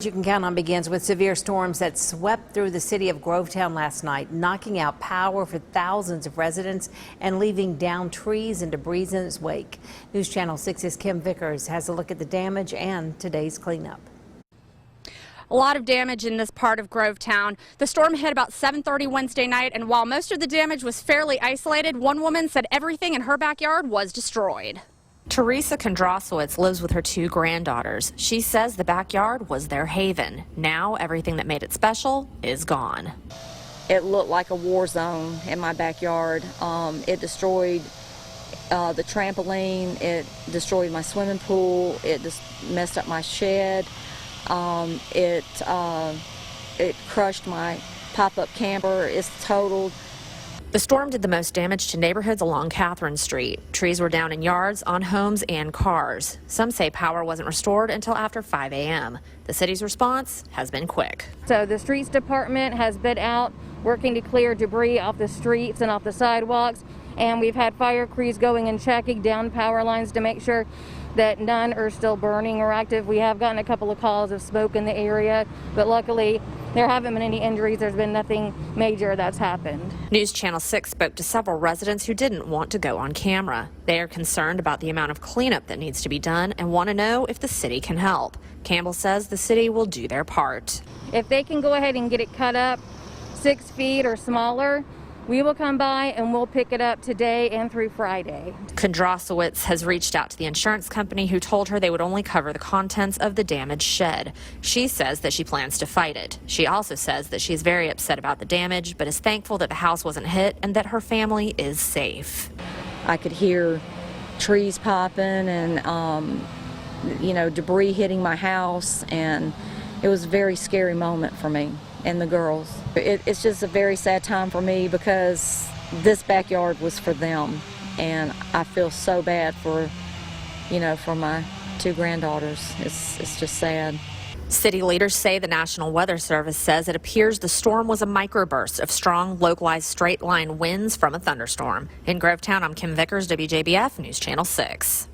You can count on begins with severe storms that swept through the city of Grovetown last night, knocking out power for thousands of residents and leaving downed trees and debris in its wake. News Channel 6's Kim Vickers has a look at the damage and today's cleanup. A lot of damage in this part of Grovetown. The storm hit about 7:30 Wednesday night, and while most of the damage was fairly isolated, one woman said everything in her backyard was destroyed. Teresa Kondrasowitz lives with her two granddaughters. She says the backyard was their haven. Now everything that made it special is gone. It looked like a war zone in my backyard. It destroyed the trampoline, it destroyed my swimming pool, it just messed up my shed, it crushed my pop-up camper. It's totaled. The storm did the most damage to neighborhoods along Catherine Street. Trees were down in yards, on homes, and cars. Some say power wasn't restored until after 5 a.m. The city's response has been quick. So the streets department has been out working to clear debris off the streets and off the sidewalks, and we've had fire crews going and checking down power lines to make sure that none are still burning or active. We have gotten a couple of calls of smoke in the area, but luckily there haven't been any injuries. There's been nothing major that's happened. News Channel 6 spoke to several residents who didn't want to go on camera. They are concerned about the amount of cleanup that needs to be done and want to know if the city can help. Campbell says the city will do their part. If they can go ahead and get it cut up 6 feet or smaller, we will come by and we'll pick it up today and through Friday. Kondrasowitz has reached out to the insurance company, who told her they would only cover the contents of the damaged shed. She says that she plans to fight it. She also says that she is very upset about the damage, but is thankful that the house wasn't hit and that her family is safe. I could hear trees popping and debris hitting my house, and it was a very scary moment for me and the girls. It's just a very sad time for me because this backyard was for them, and I feel so bad for my two granddaughters. It's just sad. City leaders say the National Weather Service says it appears the storm was a microburst of strong, localized straight-line winds from a thunderstorm. In Grovetown, I'm Kim Vickers, WJBF News Channel 6.